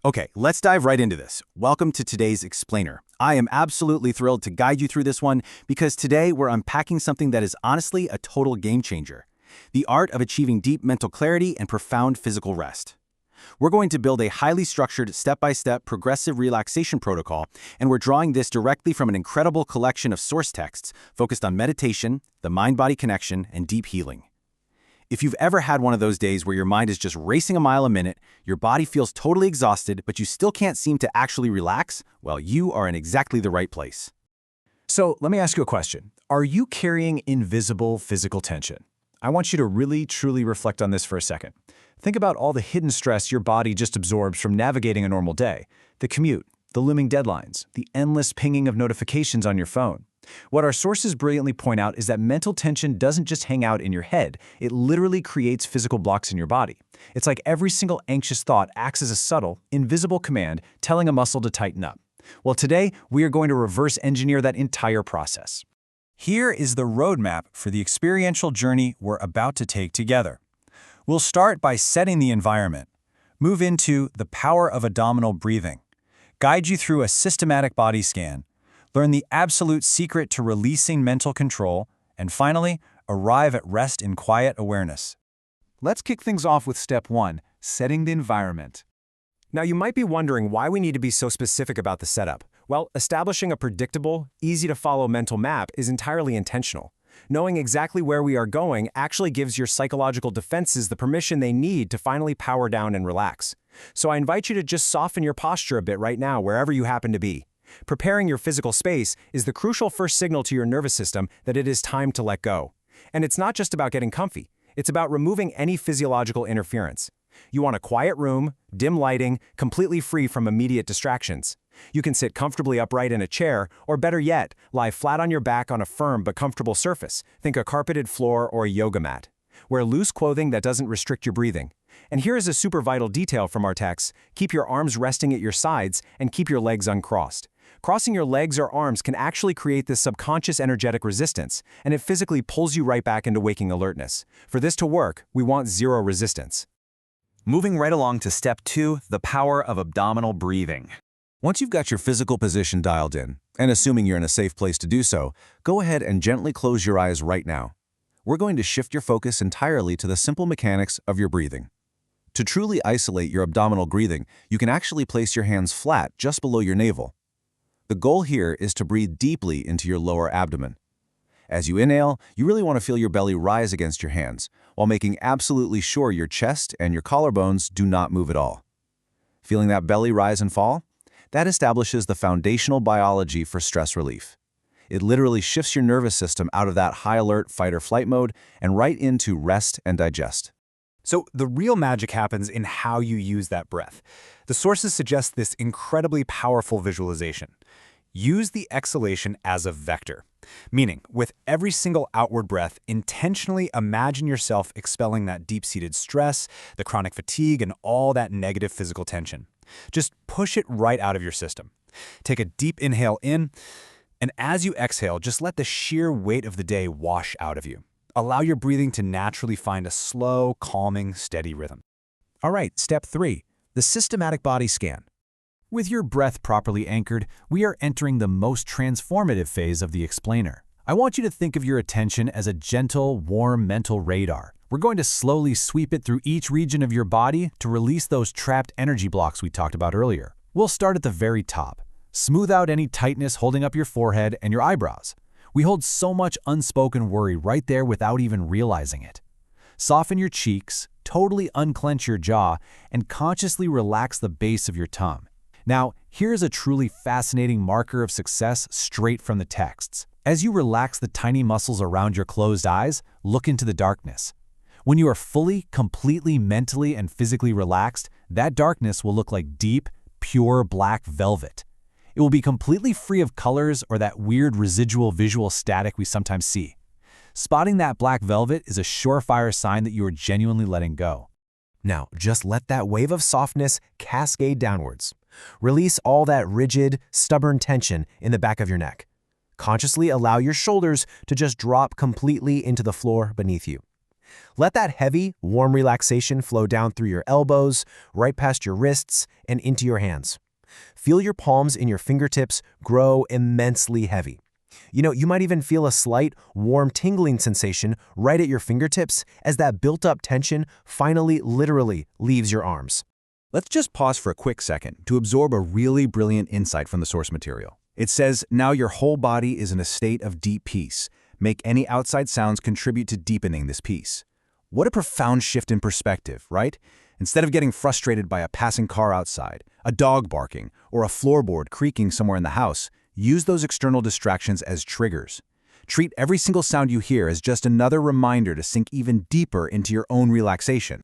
Okay, let's dive right into this. Welcome to today's explainer. I am absolutely thrilled to guide you through this one because today we're unpacking something that is honestly a total game changer: the art of achieving deep mental clarity and profound physical rest. We're going to build a highly structured, step-by-step progressive relaxation protocol, and we're drawing this directly from an incredible collection of source texts focused on meditation, the mind-body connection, and deep healing. If you've ever had one of those days where your mind is just racing a mile a minute, your body feels totally exhausted, but you still can't seem to actually relax, well, you are in exactly the right place. So let me ask you a question. Are you carrying invisible physical tension? I want you to really, truly reflect on this for a second. Think about all the hidden stress your body just absorbs from navigating a normal day. The commute, the looming deadlines, the endless pinging of notifications on your phone. What our sources brilliantly point out is that mental tension doesn't just hang out in your head, it literally creates physical blocks in your body. It's like every single anxious thought acts as a subtle, invisible command telling a muscle to tighten up. Well, today, we are going to reverse engineer that entire process. Here is the roadmap for the experiential journey we're about to take together. We'll start by setting the environment, move into the power of abdominal breathing, guide you through a systematic body scan, learn the absolute secret to releasing mental control, and finally, arrive at rest in quiet awareness. Let's kick things off with step 1, setting the environment. Now, you might be wondering why we need to be so specific about the setup. Well, establishing a predictable, easy-to-follow mental map is entirely intentional. Knowing exactly where we are going actually gives your psychological defenses the permission they need to finally power down and relax. So I invite you to just soften your posture a bit right now, wherever you happen to be. Preparing your physical space is the crucial first signal to your nervous system that it is time to let go. And it's not just about getting comfy. It's about removing any physiological interference. You want a quiet room, dim lighting, completely free from immediate distractions. You can sit comfortably upright in a chair, or better yet, lie flat on your back on a firm but comfortable surface. Think a carpeted floor or a yoga mat. Wear loose clothing that doesn't restrict your breathing. And here is a super vital detail from our text: keep your arms resting at your sides and keep your legs uncrossed. Crossing your legs or arms can actually create this subconscious energetic resistance, and it physically pulls you right back into waking alertness. For this to work, we want zero resistance. Moving right along to step 2, the power of abdominal breathing. Once you've got your physical position dialed in, and assuming you're in a safe place to do so, go ahead and gently close your eyes right now. We're going to shift your focus entirely to the simple mechanics of your breathing. To truly isolate your abdominal breathing, you can actually place your hands flat just below your navel. The goal here is to breathe deeply into your lower abdomen. As you inhale, you really want to feel your belly rise against your hands, while making absolutely sure your chest and your collarbones do not move at all. Feeling that belly rise and fall? That establishes the foundational biology for stress relief. It literally shifts your nervous system out of that high-alert fight-or-flight mode and right into rest and digest. So the real magic happens in how you use that breath. The sources suggest this incredibly powerful visualization. Use the exhalation as a vector, meaning with every single outward breath, intentionally imagine yourself expelling that deep-seated stress, the chronic fatigue, and all that negative physical tension. Just push it right out of your system. Take a deep inhale in, and as you exhale, just let the sheer weight of the day wash out of you. Allow your breathing to naturally find a slow, calming, steady rhythm. All right, step 3, the systematic body scan. With your breath properly anchored, we are entering the most transformative phase of the explainer. I want you to think of your attention as a gentle, warm mental radar. We're going to slowly sweep it through each region of your body to release those trapped energy blocks we talked about earlier. We'll start at the very top. Smooth out any tightness holding up your forehead and your eyebrows. We hold so much unspoken worry right there without even realizing it. Soften your cheeks, totally unclench your jaw, and consciously relax the base of your tongue. Now, here's a truly fascinating marker of success straight from the texts. As you relax the tiny muscles around your closed eyes, look into the darkness. When you are fully, completely mentally and physically relaxed, that darkness will look like deep, pure black velvet. It will be completely free of colors or that weird residual visual static we sometimes see. Spotting that black velvet is a surefire sign that you are genuinely letting go. Now, just let that wave of softness cascade downwards. Release all that rigid, stubborn tension in the back of your neck. Consciously allow your shoulders to just drop completely into the floor beneath you. Let that heavy, warm relaxation flow down through your elbows, right past your wrists, and into your hands. Feel your palms in your fingertips grow immensely heavy. You might even feel a slight, warm tingling sensation right at your fingertips as that built-up tension finally literally leaves your arms. Let's just pause for a quick second to absorb a really brilliant insight from the source material. It says, now your whole body is in a state of deep peace. Make any outside sounds contribute to deepening this peace. What a profound shift in perspective, right? Instead of getting frustrated by a passing car outside, a dog barking, or a floorboard creaking somewhere in the house, use those external distractions as triggers. Treat every single sound you hear as just another reminder to sink even deeper into your own relaxation.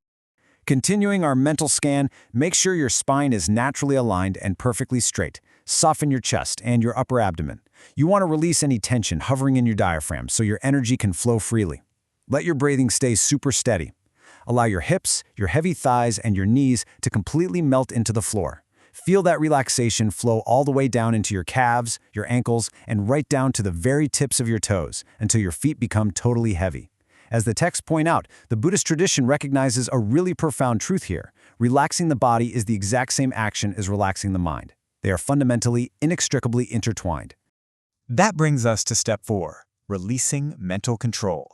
Continuing our mental scan, make sure your spine is naturally aligned and perfectly straight. Soften your chest and your upper abdomen. You want to release any tension hovering in your diaphragm so your energy can flow freely. Let your breathing stay super steady. Allow your hips, your heavy thighs, and your knees to completely melt into the floor. Feel that relaxation flow all the way down into your calves, your ankles, and right down to the very tips of your toes until your feet become totally heavy. As the texts point out, the Buddhist tradition recognizes a really profound truth here. Relaxing the body is the exact same action as relaxing the mind. They are fundamentally, inextricably intertwined. That brings us to step 4, releasing mental control.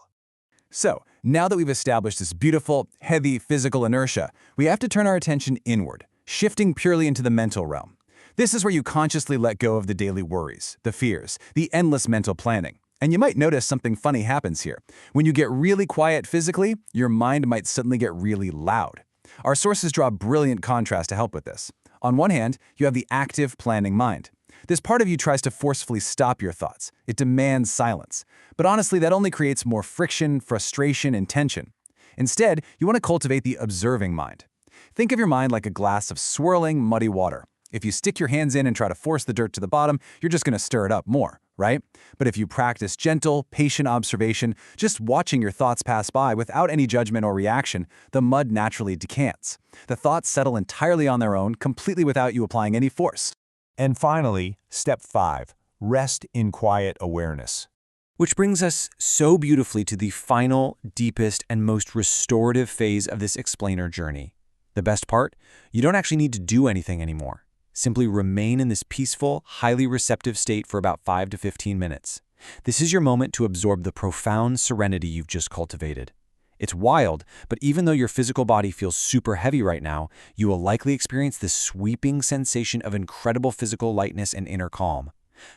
So, now that we've established this beautiful, heavy physical inertia, we have to turn our attention inward, shifting purely into the mental realm. This is where you consciously let go of the daily worries, the fears, the endless mental planning. And you might notice something funny happens here. When you get really quiet physically, your mind might suddenly get really loud. Our sources draw a brilliant contrast to help with this. On one hand, you have the active planning mind. This part of you tries to forcefully stop your thoughts. It demands silence. But honestly, that only creates more friction, frustration, and tension. Instead, you want to cultivate the observing mind. Think of your mind like a glass of swirling, muddy water. If you stick your hands in and try to force the dirt to the bottom, you're just going to stir it up more, right? But if you practice gentle, patient observation, just watching your thoughts pass by without any judgment or reaction, the mud naturally decants. The thoughts settle entirely on their own, completely without you applying any force. And finally, step 5, rest in quiet awareness. Which brings us so beautifully to the final, deepest, and most restorative phase of this explainer journey. The best part? You don't actually need to do anything anymore. Simply remain in this peaceful, highly receptive state for about 5 to 15 minutes. This is your moment to absorb the profound serenity you've just cultivated. It's wild, but even though your physical body feels super heavy right now, you will likely experience this sweeping sensation of incredible physical lightness and inner calm.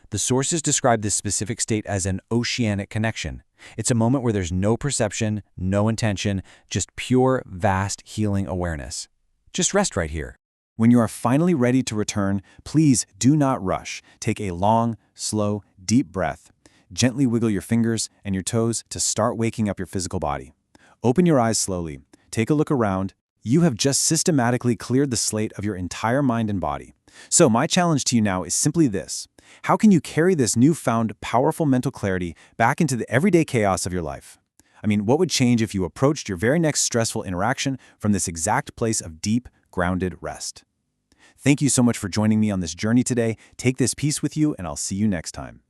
The sources describe this specific state as an oceanic connection. It's a moment where there's no perception, no intention, just pure, vast, healing awareness. Just rest right here. When you are finally ready to return, please do not rush. Take a long, slow, deep breath. Gently wiggle your fingers and your toes to start waking up your physical body. Open your eyes slowly. Take a look around. You have just systematically cleared the slate of your entire mind and body. So my challenge to you now is simply this. How can you carry this newfound, powerful mental clarity back into the everyday chaos of your life? I mean, what would change if you approached your very next stressful interaction from this exact place of deep, grounded rest? Thank you so much for joining me on this journey today. Take this peace with you, and I'll see you next time.